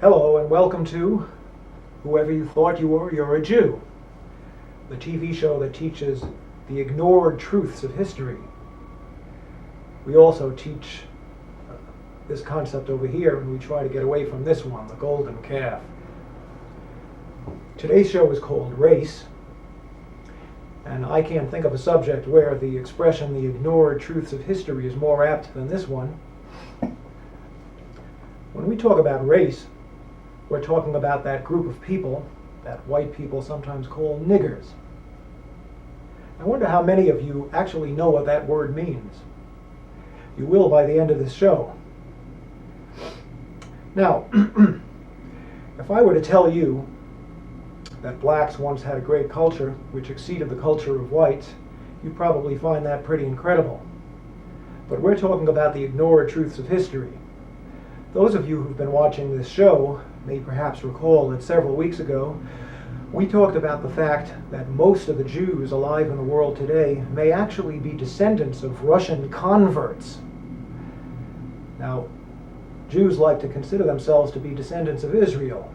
Hello and welcome to Whoever You Thought You Were, You're a Jew, the TV show that teaches the ignored truths of history. We also teach this concept over here, and we try to get away from this one, the golden calf. Today's show is called Race, and I can't think of a subject where the expression the ignored truths of history is more apt than this one. When we talk about race, we're talking about that group of people that white people sometimes call niggers. I wonder how many of you actually know what that word means. You will by the end of this show. Now, if I were to tell you that blacks once had a great culture which exceeded the culture of whites, you'd probably find that pretty incredible. But we're talking about the ignored truths of history. Those of you who've been watching this show may perhaps recall that several weeks ago we talked about the fact that most of the Jews alive in the world today may actually be descendants of Russian converts. Now, Jews like to consider themselves to be descendants of Israel.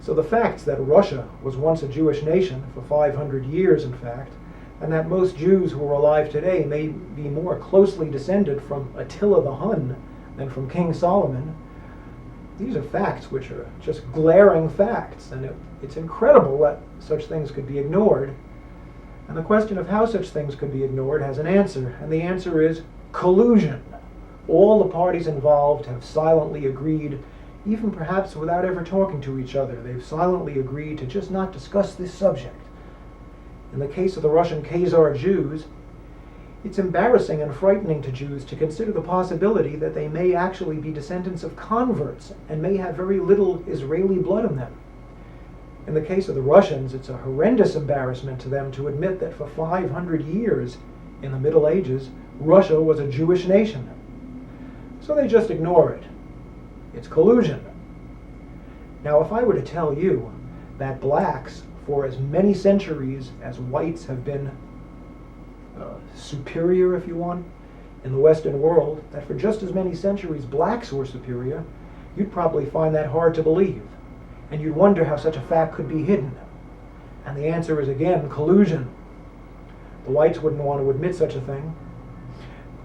So the fact that Russia was once a Jewish nation for 500 years, in fact, and that most Jews who are alive today may be more closely descended from Attila the Hun than from King Solomon, these are facts which are just glaring facts, and it's incredible that such things could be ignored. And the question of how such things could be ignored has an answer, and the answer is collusion. All the parties involved have silently agreed, even perhaps without ever talking to each other, they've silently agreed to just not discuss this subject. In the case of the Russian Khazar Jews, it's embarrassing and frightening to Jews to consider the possibility that they may actually be descendants of converts and may have very little Israeli blood in them. In the case of the Russians, it's a horrendous embarrassment to them to admit that for 500 years in the Middle Ages, Russia was a Jewish nation. So they just ignore it. It's collusion. Now, if I were to tell you that blacks, for as many centuries as whites have been superior, if you want, in the Western world, that for just as many centuries blacks were superior, you'd probably find that hard to believe. And you'd wonder how such a fact could be hidden. And the answer is, again, collusion. The whites wouldn't want to admit such a thing,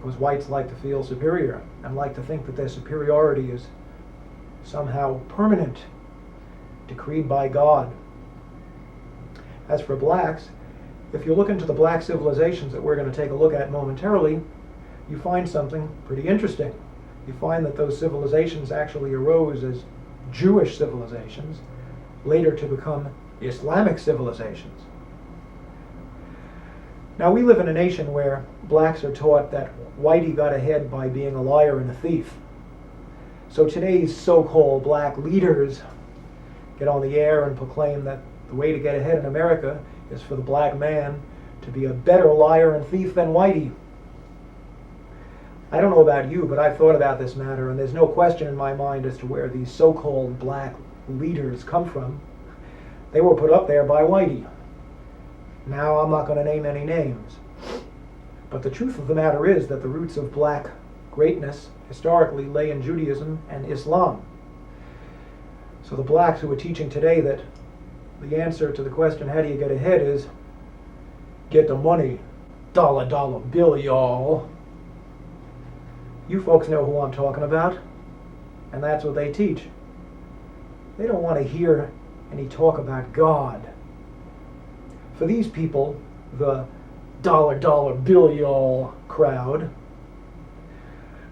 because whites like to feel superior and like to think that their superiority is somehow permanent, decreed by God. As for blacks, if you look into the black civilizations that we're going to take a look at momentarily, you find something pretty interesting. You find that those civilizations actually arose as Jewish civilizations, later to become Islamic civilizations. Now, we live in a nation where blacks are taught that whitey got ahead by being a liar and a thief. So today's so-called black leaders get on the air and proclaim that the way to get ahead in America is for the black man to be a better liar and thief than whitey. I don't know about you, but I've thought about this matter, and there's no question in my mind as to where these so-called black leaders come from. They were put up there by whitey. Now, I'm not going to name any names. But the truth of the matter is that the roots of black greatness historically lay in Judaism and Islam. So the blacks who are teaching today that the answer to the question, how do you get ahead, is get the money, dollar bill, y'all. You folks know who I'm talking about, and that's what they teach. They don't want to hear any talk about God. For these people, the dollar bill, y'all crowd,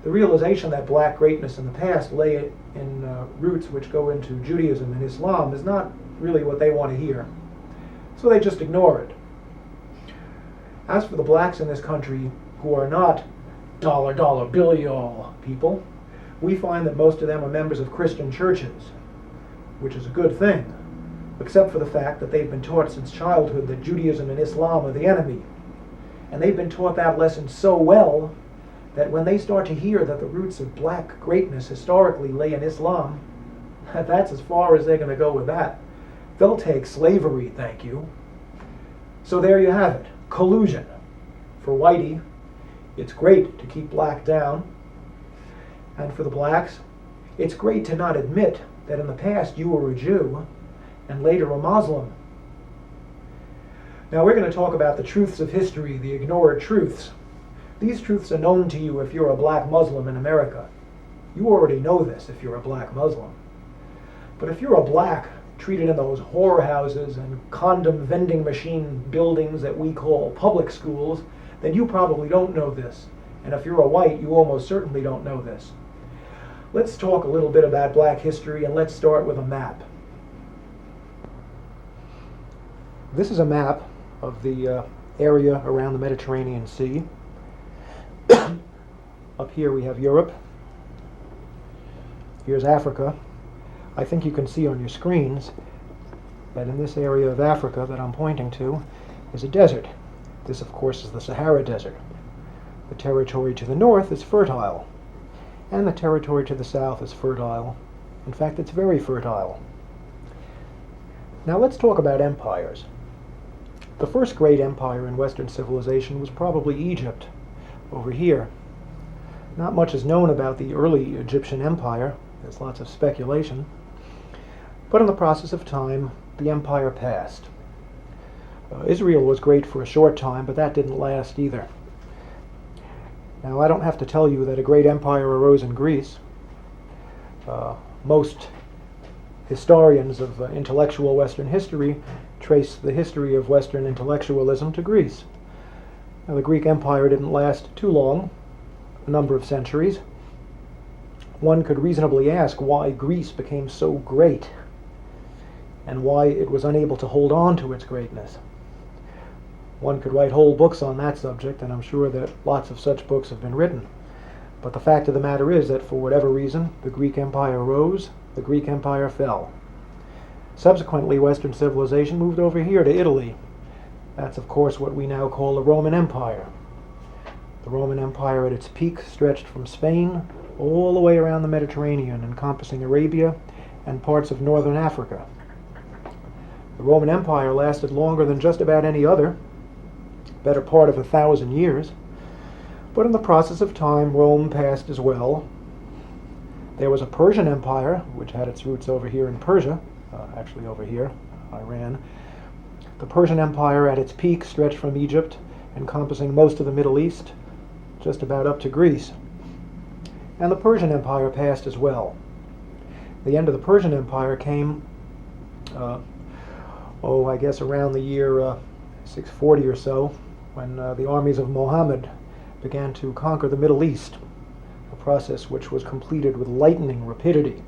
the realization that black greatness in the past lay in roots which go into Judaism and Islam is not really what they want to hear. So they just ignore it. As for the blacks in this country who are not dollar bill y'all people, we find that most of them are members of Christian churches, which is a good thing, except for the fact that they've been taught since childhood that Judaism and Islam are the enemy. And they've been taught that lesson so well that when they start to hear that the roots of black greatness historically lay in Islam, that's as far as they're going to go with that. They'll take slavery, thank you. So there you have it, collusion. For whitey, it's great to keep black down. And for the blacks, it's great to not admit that in the past you were a Jew and later a Muslim. Now we're going to talk about the truths of history, the ignored truths. These truths are known to you if you're a black Muslim in America. You already know this if you're a black Muslim. But if you're a black treated in those whorehouses and condom vending machine buildings that we call public schools, then you probably don't know this. And if you're a white, you almost certainly don't know this. Let's talk a little bit about black history, and let's start with a map. This is a map of the area around the Mediterranean Sea. Up here we have Europe. Here's Africa. I think you can see on your screens that in this area of Africa that I'm pointing to is a desert. This, of course, is the Sahara Desert. The territory to the north is fertile, and the territory to the south is fertile. In fact, it's very fertile. Now let's talk about empires. The first great empire in Western civilization was probably Egypt, over here. Not much is known about the early Egyptian empire. There's lots of speculation. But in the process of time, the empire passed. Israel was great for a short time, but that didn't last either. Now, I don't have to tell you that a great empire arose in Greece. Most historians of intellectual Western history trace the history of Western intellectualism to Greece. Now, the Greek Empire didn't last too long, a number of centuries. One could reasonably ask why Greece became so great and why it was unable to hold on to its greatness. One could write whole books on that subject, and I'm sure that lots of such books have been written. But the fact of the matter is that for whatever reason, the Greek Empire rose, the Greek Empire fell. Subsequently, Western civilization moved over here to Italy. That's, of course, what we now call the Roman Empire. The Roman Empire at its peak stretched from Spain all the way around the Mediterranean, encompassing Arabia and parts of northern Africa. The Roman Empire lasted longer than just about any other, better part of 1,000 years, but in the process of time, Rome passed as well. There was a Persian Empire, which had its roots over here in Persia, actually over here, Iran. The Persian Empire at its peak stretched from Egypt, encompassing most of the Middle East, just about up to Greece. And the Persian Empire passed as well. The end of the Persian Empire came, I guess around the year 640 or so, when the armies of Muhammad began to conquer the Middle East, a process which was completed with lightning rapidity.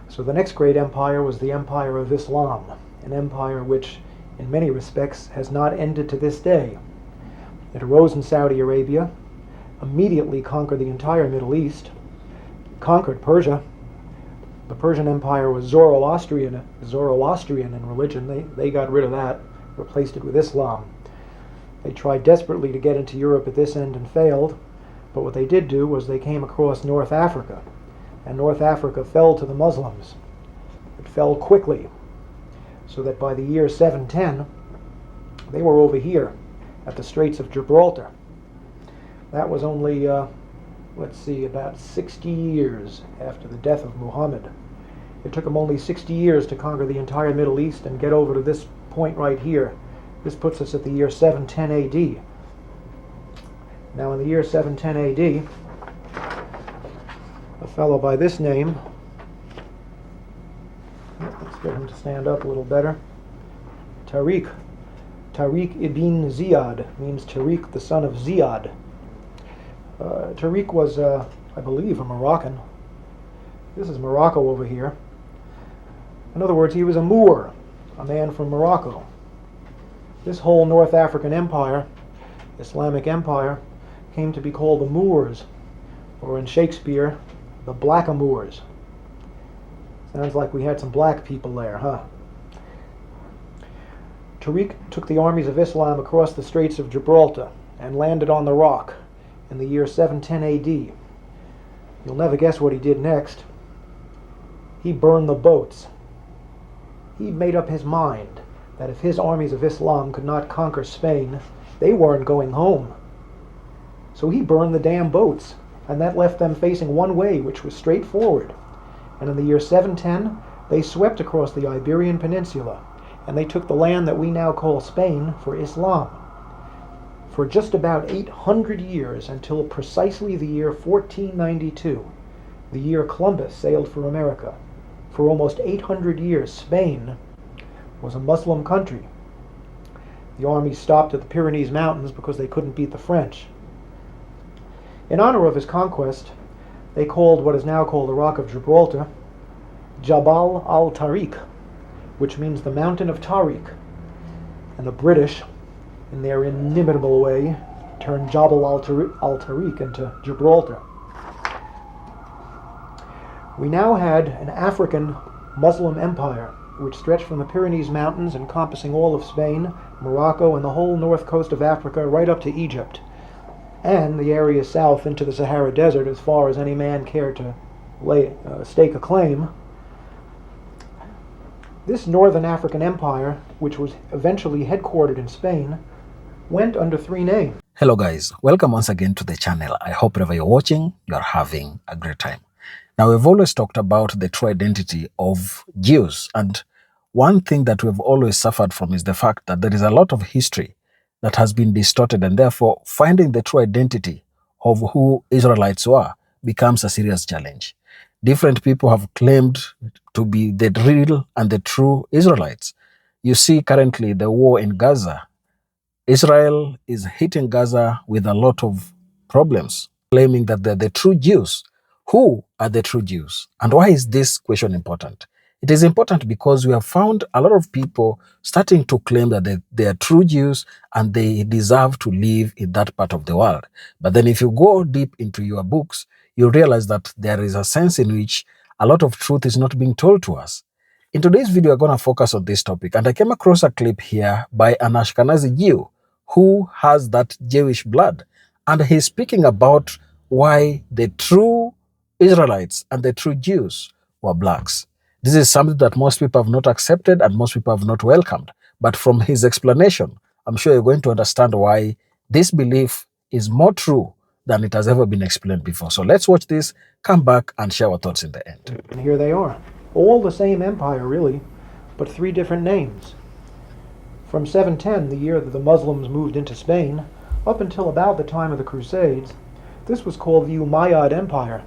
So the next great empire was the Empire of Islam, an empire which, in many respects, has not ended to this day. It arose in Saudi Arabia, immediately conquered the entire Middle East, conquered Persia. The Persian Empire was Zoroastrian in religion. They got rid of that, replaced it with Islam. They tried desperately to get into Europe at this end and failed, but what they did do was they came across North Africa, and North Africa fell to the Muslims. It fell quickly, so that by the year 710, they were over here at the Straits of Gibraltar. That was only, about 60 years after the death of Muhammad. It took them only 60 years to conquer the entire Middle East and get over to this point right here. This puts us at the year 710 AD. Now in the year 710 AD, a fellow by this name, let's get him to stand up a little better, Tariq ibn Ziyad, means Tariq the son of Ziyad. Tariq was, I believe, a Moroccan. This is Morocco over here. In other words, he was a Moor, a man from Morocco. This whole North African empire, Islamic empire, came to be called the Moors, or in Shakespeare, the Blackamoors. Sounds like we had some black people there, huh? Tariq took the armies of Islam across the Straits of Gibraltar and landed on the Rock in the year 710 AD. You'll never guess what he did next. He burned the boats. He made up his mind that if his armies of Islam could not conquer Spain, they weren't going home. So he burned the damn boats, and that left them facing one way, which was straight forward. And in the year 710, they swept across the Iberian Peninsula, and they took the land that we now call Spain for Islam. For just about 800 years, until precisely the year 1492, the year Columbus sailed for America. For almost 800 years, Spain was a Muslim country. The army stopped at the Pyrenees Mountains because they couldn't beat the French. In honor of his conquest, they called what is now called the Rock of Gibraltar Jabal al-Tariq, which means the Mountain of Tariq. And the British, in their inimitable way, turned Jabal al-Tariq into Gibraltar. We now had an African Muslim empire which stretched from the Pyrenees Mountains, encompassing all of Spain, Morocco, and the whole north coast of Africa right up to Egypt, and the area south into the Sahara Desert as far as any man cared to stake a claim. This northern African empire, which was eventually headquartered in Spain, went under three names. Hello guys, welcome once again to the channel. I hope wherever you're watching, you're having a great time. Now, we've always talked about the true identity of Jews, and one thing that we've always suffered from is the fact that there is a lot of history that has been distorted, and therefore finding the true identity of who Israelites were becomes a serious challenge. Different people have claimed to be the real and the true Israelites. You see currently the war in Gaza. Israel is hitting Gaza with a lot of problems, claiming that they're the true Jews. Who are the true Jews? And why is this question important? It is important because we have found a lot of people starting to claim that they are true Jews and they deserve to live in that part of the world. But then if you go deep into your books, you realize that there is a sense in which a lot of truth is not being told to us. In today's video, we're going to focus on this topic, and I came across a clip here by an Ashkenazi Jew who has that Jewish blood, and he's speaking about why the true Israelites and the true Jews were blacks. This is something that most people have not accepted and most people have not welcomed. But from his explanation, I'm sure you're going to understand why this belief is more true than it has ever been explained before. So let's watch this, come back and share our thoughts in the end. And here they are. All the same empire, really, but three different names. From 710, the year that the Muslims moved into Spain, up until about the time of the Crusades, this was called the Umayyad Empire.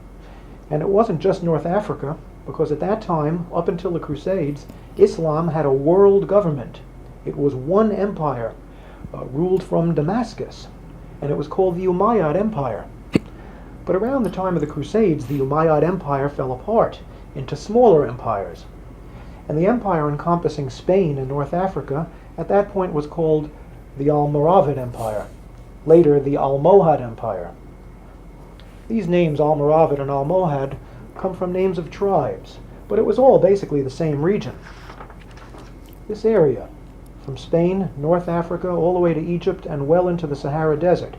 And it wasn't just North Africa, because at that time, up until the Crusades, Islam had a world government. It was one empire, ruled from Damascus, and it was called the Umayyad Empire. But around the time of the Crusades, the Umayyad Empire fell apart into smaller empires. And the empire encompassing Spain and North Africa at that point was called the Almoravid Empire, later the Almohad Empire. These names, Almoravid and Almohad, come from names of tribes, but it was all basically the same region. This area, from Spain, North Africa, all the way to Egypt and well into the Sahara Desert,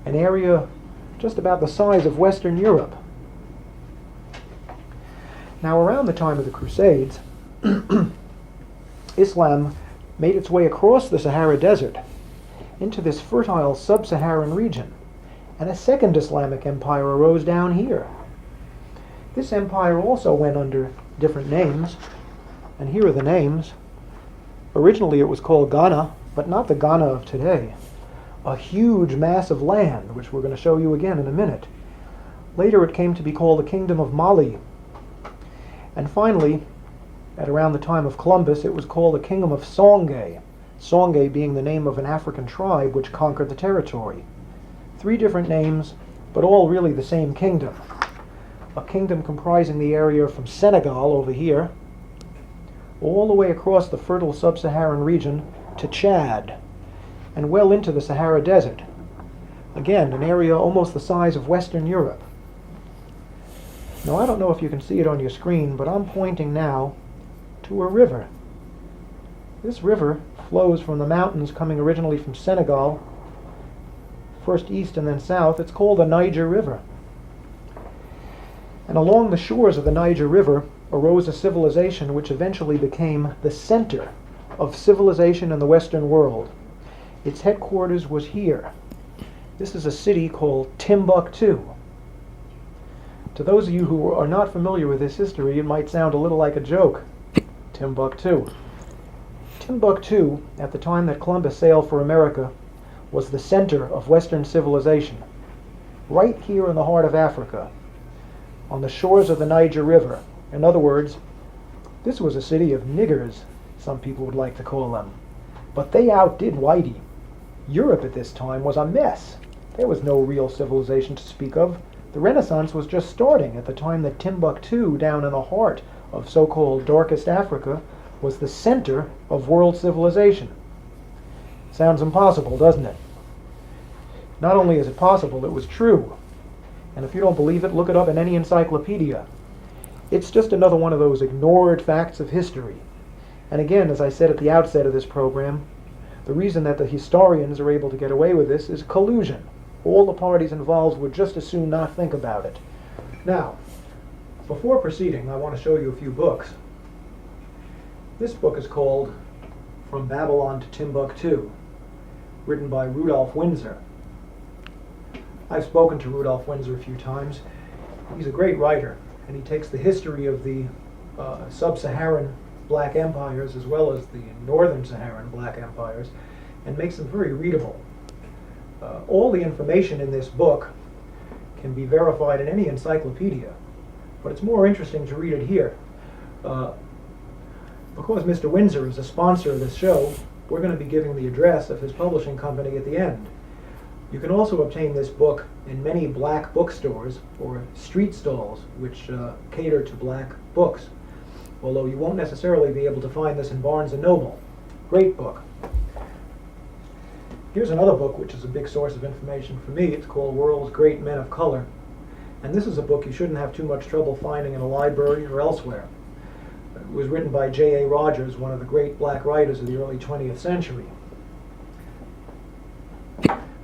an area just about the size of Western Europe. Now, around the time of the Crusades, Islam made its way across the Sahara Desert into this fertile sub-Saharan region, and a second Islamic empire arose down here. This empire also went under different names, and here are the names. Originally it was called Ghana, but not the Ghana of today. A huge mass of land, which we're going to show you again in a minute. Later it came to be called the Kingdom of Mali. And finally, at around the time of Columbus, it was called the Kingdom of Songhai, Songhai being the name of an African tribe which conquered the territory. Three different names, but all really the same kingdom. A kingdom comprising the area from Senegal over here, all the way across the fertile sub-Saharan region to Chad, and well into the Sahara Desert. Again, an area almost the size of Western Europe. Now, I don't know if you can see it on your screen, but I'm pointing now to a river. This river flows from the mountains coming originally from Senegal, first east and then south. It's called the Niger River. And along the shores of the Niger River arose a civilization which eventually became the center of civilization in the Western world. Its headquarters was here. This is a city called Timbuktu. To those of you who are not familiar with this history, it might sound a little like a joke. Timbuktu. Timbuktu, at the time that Columbus sailed for America, was the center of Western civilization. Right here in the heart of Africa, on the shores of the Niger River. In other words, this was a city of niggers, some people would like to call them. But they outdid Whitey. Europe at this time was a mess. There was no real civilization to speak of. The Renaissance was just starting at the time that Timbuktu, down in the heart of so-called darkest Africa, was the center of world civilization. Sounds impossible, doesn't it? Not only is it possible, it was true. And if you don't believe it, look it up in any encyclopedia. It's just another one of those ignored facts of history. And again, as I said at the outset of this program, the reason that the historians are able to get away with this is collusion. All the parties involved would just as soon not think about it. Now, before proceeding, I want to show you a few books. This book is called From Babylon to Timbuktu, written by Rudolph Windsor. I've spoken to Rudolph Windsor a few times. He's a great writer, and he takes the history of the sub-Saharan black empires as well as the northern Saharan black empires and makes them very readable. All the information in this book can be verified in any encyclopedia, but it's more interesting to read it here. Because Mr. Windsor is a sponsor of this show, we're going to be giving the address of his publishing company at the end. You can also obtain this book in many black bookstores or street stalls which cater to black books, although you won't necessarily be able to find this in Barnes & Noble. Great book. Here's another book which is a big source of information for me. It's called World's Great Men of Color. And this is a book you shouldn't have too much trouble finding in a library or elsewhere. It was written by J.A. Rogers, one of the great black writers of the early 20th century.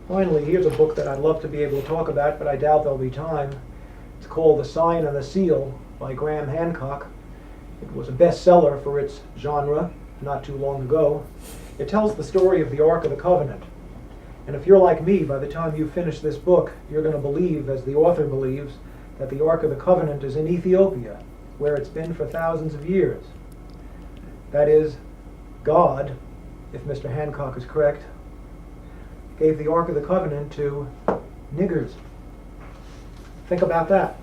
Finally, here's a book that I'd love to be able to talk about, but I doubt there'll be time. It's called The Sign and the Seal by Graham Hancock. It was a bestseller for its genre not too long ago. It tells the story of the Ark of the Covenant. And if you're like me, by the time you finish this book, you're going to believe, as the author believes, that the Ark of the Covenant is in Ethiopia, where it's been for thousands of years. That is, God, if Mr. Hancock is correct, gave the Ark of the Covenant to niggers. Think about that.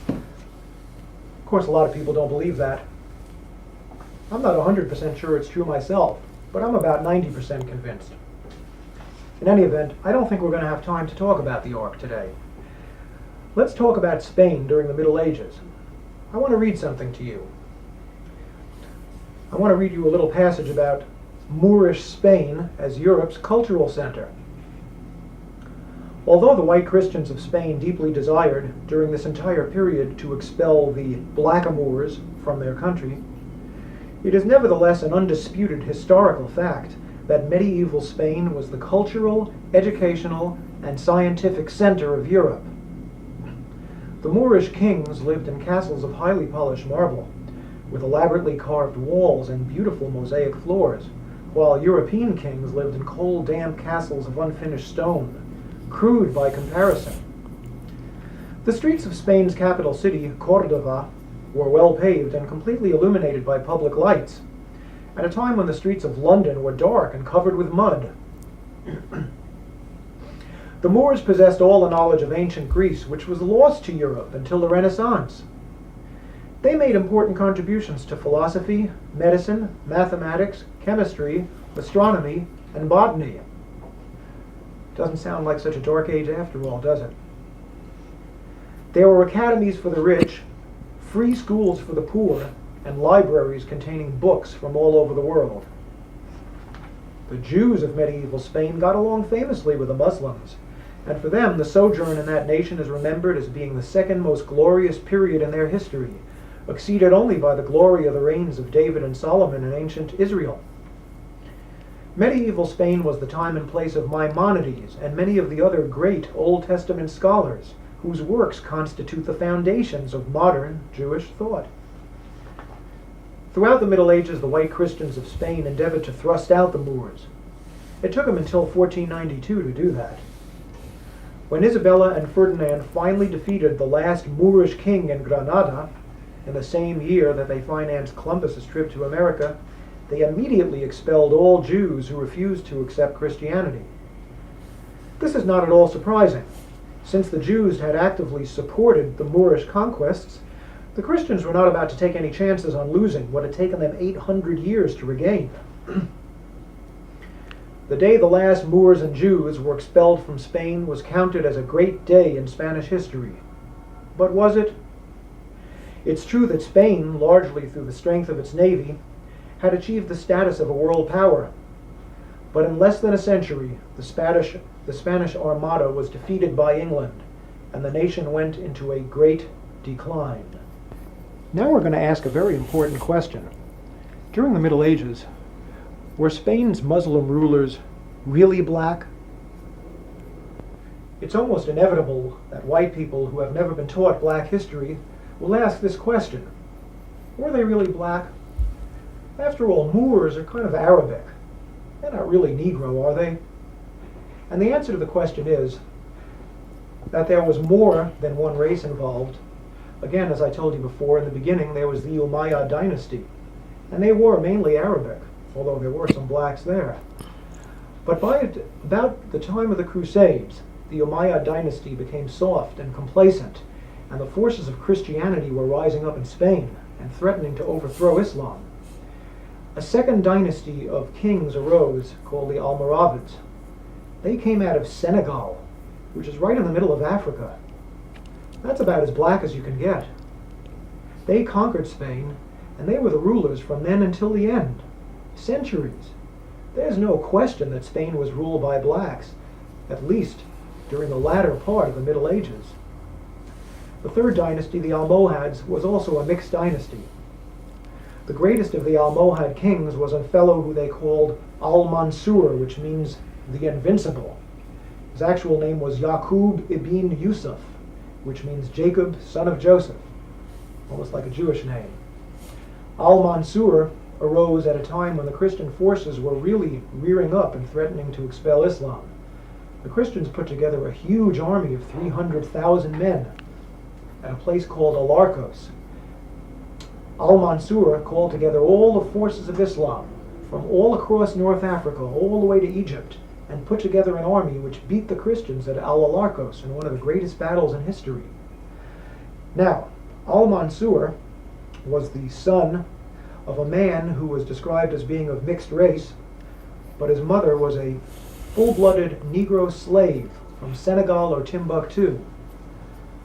Of course, a lot of people don't believe that. I'm not 100% sure it's true myself, but I'm about 90% convinced. In any event, I don't think we're going to have time to talk about the Ark today. Let's talk about Spain during the Middle Ages. I want to read something to you. I want to read you a little passage about Moorish Spain as Europe's cultural center. Although the white Christians of Spain deeply desired, during this entire period, to expel the blackamoors from their country, it is nevertheless an undisputed historical fact that medieval Spain was the cultural, educational, and scientific center of Europe. The Moorish kings lived in castles of highly polished marble, with elaborately carved walls and beautiful mosaic floors, while European kings lived in cold, damp castles of unfinished stone, crude by comparison. The streets of Spain's capital city, Córdoba, were well paved and completely illuminated by public lights, at a time when the streets of London were dark and covered with mud. The Moors possessed all the knowledge of ancient Greece, which was lost to Europe until the Renaissance. They made important contributions to philosophy, medicine, mathematics, chemistry, astronomy, and botany. Doesn't sound like such a dark age after all, does it? There were academies for the rich, free schools for the poor, and libraries containing books from all over the world. The Jews of medieval Spain got along famously with the Muslims, and for them the sojourn in that nation is remembered as being the second most glorious period in their history, exceeded only by the glory of the reigns of David and Solomon in ancient Israel. Medieval Spain was the time and place of Maimonides and many of the other great Old Testament scholars, whose works constitute the foundations of modern Jewish thought. Throughout the Middle Ages, the white Christians of Spain endeavored to thrust out the Moors. It took them until 1492 to do that. When Isabella and Ferdinand finally defeated the last Moorish king in Granada, in the same year that they financed Columbus's trip to America, they immediately expelled all Jews who refused to accept Christianity. This is not at all surprising. Since the Jews had actively supported the Moorish conquests, the Christians were not about to take any chances on losing what had taken them 800 years to regain. The day the last Moors and Jews were expelled from Spain was counted as a great day in Spanish history. But was it? It's true that Spain, largely through the strength of its navy, had achieved the status of a world power. But in less than a century, the Spanish Armada was defeated by England, and the nation went into a great decline. Now we're going to ask a very important question. During the Middle Ages, were Spain's Muslim rulers really black? It's almost inevitable that white people who have never been taught black history will ask this question. Were they really black? After all, Moors are kind of Arabic. They're not really Negro, are they? And the answer to the question is that there was more than one race involved. Again, as I told you before, in the beginning there was the Umayyad dynasty, and they were mainly Arabic, although there were some blacks there. But by about the time of the Crusades, the Umayyad dynasty became soft and complacent, and the forces of Christianity were rising up in Spain and threatening to overthrow Islam. A second dynasty of kings arose called the Almoravids. They came out of Senegal, which is right in the middle of Africa. That's about as black as you can get. They conquered Spain, and they were the rulers from then until the end. Centuries. There's no question that Spain was ruled by blacks, at least during the latter part of the Middle Ages. The third dynasty, the Almohads, was also a mixed dynasty. The greatest of the Almohad kings was a fellow who they called Al-Mansur, which means the Invincible. His actual name was Yaqub ibn Yusuf, which means Jacob, son of Joseph, almost like a Jewish name. Al-Mansur arose at a time when the Christian forces were really rearing up and threatening to expel Islam. The Christians put together a huge army of 300,000 men at a place called Alarcos. Al-Mansur called together all the forces of Islam from all across North Africa, all the way to Egypt, and put together an army which beat the Christians at Al-Alarcos in one of the greatest battles in history. Now, Al-Mansur was the son of a man who was described as being of mixed race, but his mother was a full-blooded Negro slave from Senegal or Timbuktu.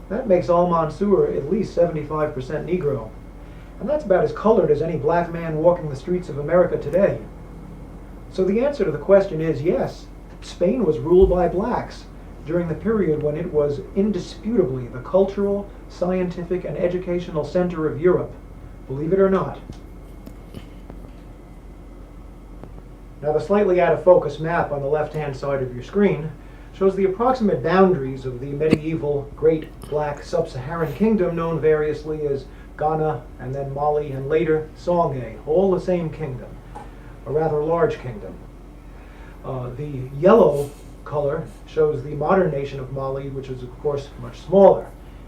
That makes Al-Mansur at least 75% Negro, and that's about as colored as any black man walking the streets of America today. So the answer to the question is yes, Spain was ruled by blacks during the period when it was indisputably the cultural, scientific, and educational center of Europe, believe it or not. Now the slightly out of focus map on the left-hand side of your screen shows the approximate boundaries of the medieval Great Black Sub-Saharan Kingdom, known variously as Ghana and then Mali and later Songhai, all the same kingdom, a rather large kingdom. The yellow color shows the modern nation of Mali, which is of course much smaller,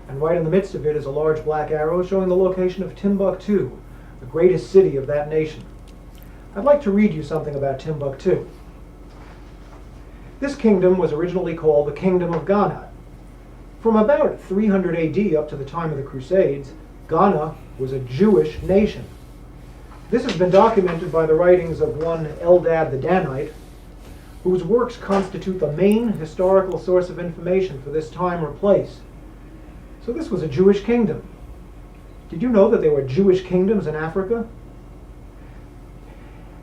and right in the midst of it is a large black arrow showing the location of Timbuktu, the greatest city of that nation. I'd like to read you something about Timbuktu. This kingdom was originally called the Kingdom of Ghana. From about 300 AD up to the time of the Crusades, Ghana was a Jewish nation. This has been documented by the writings of one Eldad the Danite, whose works constitute the main historical source of information for this time or place. So this was a Jewish kingdom. Did you know that there were Jewish kingdoms in Africa?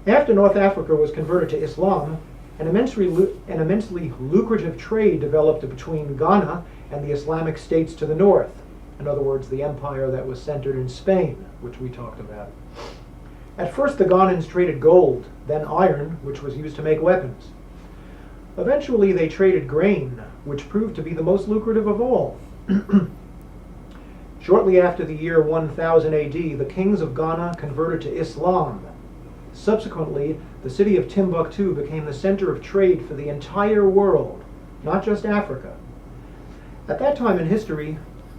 After North Africa was converted to Islam, an immensely lucrative trade developed between Ghana and the Islamic states to the north. In other words, the empire that was centered in Spain, which we talked about. At first, the Ghanans traded gold, then iron, which was used to make weapons. Eventually, they traded grain, which proved to be the most lucrative of all. Shortly after the year 1000 AD, the kings of Ghana converted to Islam. Subsequently, the city of Timbuktu became the center of trade for the entire world, not just Africa. At that time in history,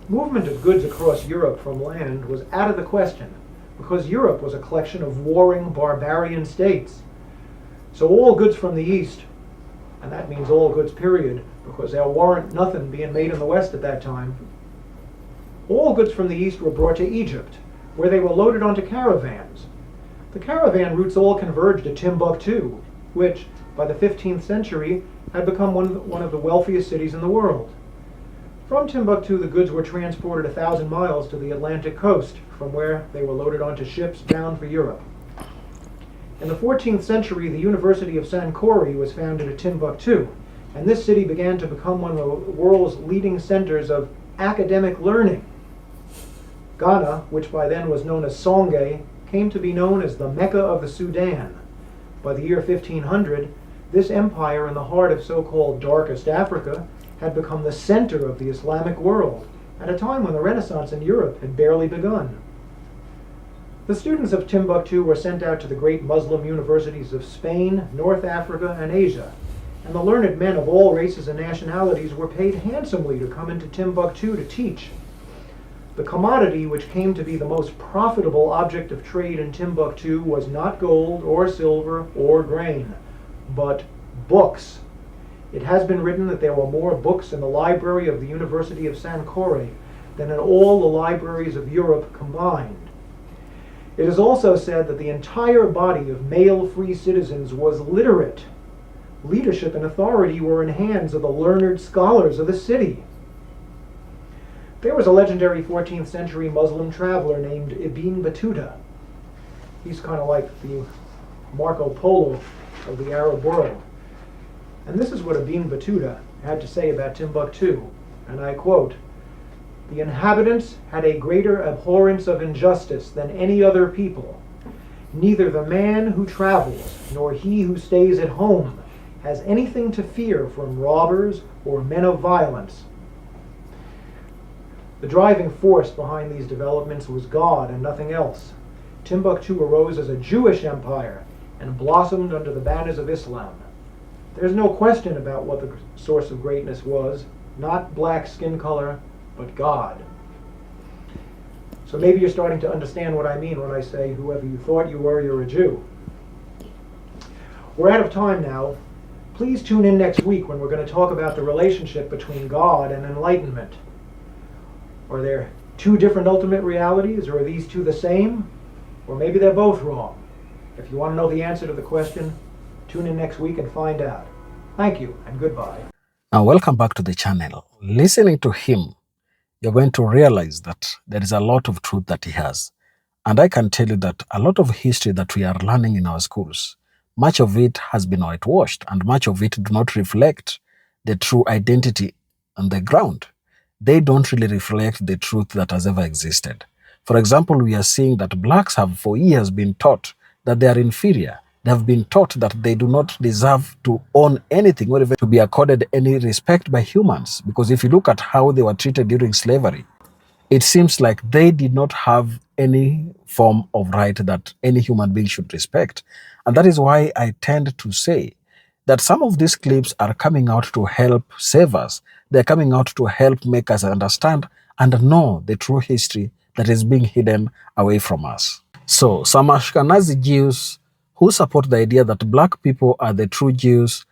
movement of goods across Europe from land was out of the question, because Europe was a collection of warring barbarian states. So all goods from the east, and that means all goods period, because there weren't nothing being made in the west at that time, all goods from the east were brought to Egypt, where they were loaded onto caravans. The caravan routes all converged at Timbuktu, which, by the 15th century, had become one of the wealthiest cities in the world. From Timbuktu, the goods were transported 1,000 miles to the Atlantic coast, from where they were loaded onto ships bound for Europe. In the 14th century, the University of Sankore was founded at Timbuktu, and this city began to become one of the world's leading centers of academic learning. Ghana, which by then was known as Songhai, came to be known as the Mecca of the Sudan. By the year 1500, this empire in the heart of so-called darkest Africa had become the center of the Islamic world, at a time when the Renaissance in Europe had barely begun. The students of Timbuktu were sent out to the great Muslim universities of Spain, North Africa, and Asia, and the learned men of all races and nationalities were paid handsomely to come into Timbuktu to teach. The commodity which came to be the most profitable object of trade in Timbuktu was not gold or silver or grain, but books. It has been written that there were more books in the library of the University of Sankore than in all the libraries of Europe combined. It is also said that the entire body of male free citizens was literate. Leadership and authority were in hands of the learned scholars of the city. There was a legendary 14th century Muslim traveler named Ibn Battuta. He's kind of like the Marco Polo of the Arab world. And this is what Ibn Battuta had to say about Timbuktu, and I quote, "The inhabitants had a greater abhorrence of injustice than any other people. Neither the man who travels nor he who stays at home has anything to fear from robbers or men of violence." The driving force behind these developments was God and nothing else. Timbuktu arose as a Jewish empire and blossomed under the banners of Islam. There's no question about what the source of greatness was, not black skin color, but God. So maybe you're starting to understand what I mean when I say whoever you thought you were, you're a Jew. We're out of time now. Please tune in next week when we're going to talk about the relationship between God and enlightenment. Are there two different ultimate realities, or are these two the same? Or maybe they're both wrong. If you want to know the answer to the question, tune in next week and find out. Thank you, and goodbye. Now, welcome back to the channel. Listening to him, you're going to realize that there is a lot of truth that he has. And I can tell you that a lot of history that we are learning in our schools, much of it has been whitewashed, and much of it do not reflect the true identity on the ground. They don't really reflect the truth that has ever existed. For example, we are seeing that blacks have for years been taught that they are inferior. They have been taught that they do not deserve to own anything or even to be accorded any respect by humans. Because if you look at how they were treated during slavery, it seems like they did not have any form of right that any human being should respect. And that is why I tend to say that some of these clips are coming out to help save us. They're coming out to help make us understand and know the true history that is being hidden away from us. So, some Ashkenazi Jews who support the idea that black people are the true Jews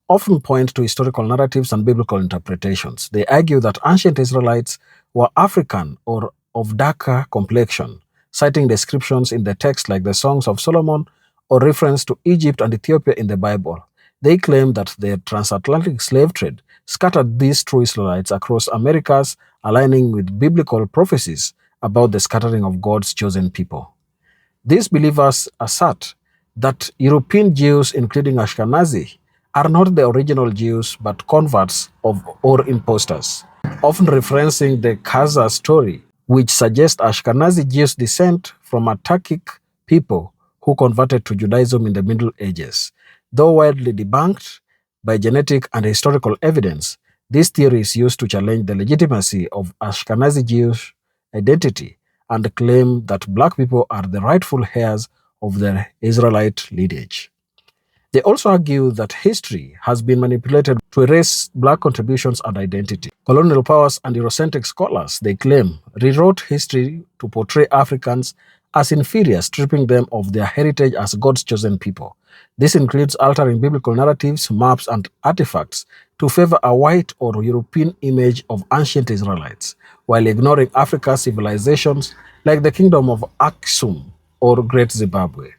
often point to historical narratives and biblical interpretations. They argue that ancient Israelites were African or of darker complexion, citing descriptions in the text like the Songs of Solomon or reference to Egypt and Ethiopia in the Bible. They claim that the transatlantic slave trade scattered these true Israelites across Americas, aligning with biblical prophecies about the scattering of God's chosen people. These believers assert that European Jews, including Ashkenazi, are not the original Jews but converts or imposters, often referencing the Khazar story, which suggests Ashkenazi Jews descend from a Turkic people who converted to Judaism in the Middle Ages. Though widely debunked by genetic and historical evidence, this theory is used to challenge the legitimacy of Ashkenazi Jewish identity and claim that black people are the rightful heirs of their Israelite lineage. They also argue that history has been manipulated to erase black contributions and identity. Colonial powers and Eurocentric scholars, they claim, rewrote history to portray Africans as inferior, stripping them of their heritage as God's chosen people. This includes altering biblical narratives, maps, and artifacts to favor a white or European image of ancient Israelites, while ignoring Africa's civilizations like the Kingdom of Aksum or Great Zimbabwe.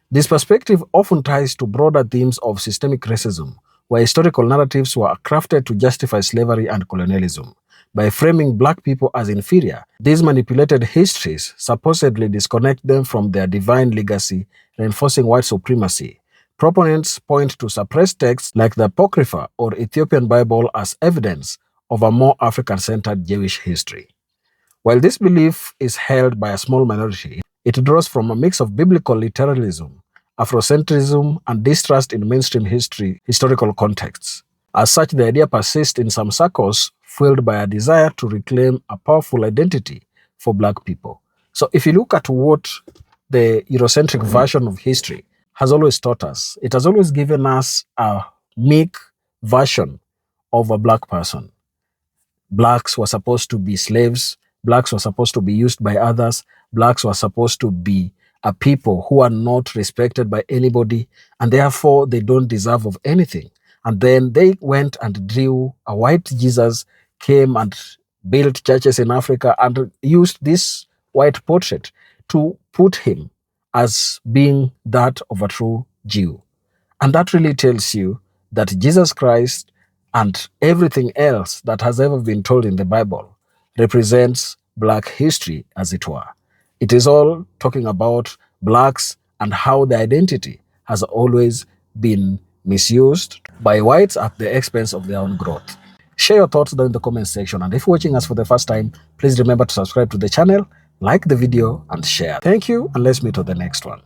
This perspective often ties to broader themes of systemic racism, where historical narratives were crafted to justify slavery and colonialism. By framing black people as inferior, these manipulated histories supposedly disconnect them from their divine legacy, reinforcing white supremacy. Proponents point to suppressed texts like the Apocrypha or Ethiopian Bible as evidence of a more African-centered Jewish history. While this belief is held by a small minority, it draws from a mix of biblical literalism, Afrocentrism, and distrust in mainstream historical contexts. As such, the idea persists in some circles, fueled by a desire to reclaim a powerful identity for black people. So if you look at what the Eurocentric version of history has always taught us, it has always given us a meek version of a black person. Blacks were supposed to be slaves. Blacks were supposed to be used by others. Blacks were supposed to be a people who are not respected by anybody, and therefore they don't deserve of anything. And then they went and drew a white Jesus, came and built churches in Africa and used this white portrait to put him as being that of a true Jew. And that really tells you that Jesus Christ and everything else that has ever been told in the Bible represents black history, as it were. It is all talking about blacks and how their identity has always been misused by whites at the expense of their own growth. Share your thoughts down in the comment section, and if you're watching us for the first time, please remember to subscribe to the channel, like the video, and share. Thank you, and let's meet on the next one.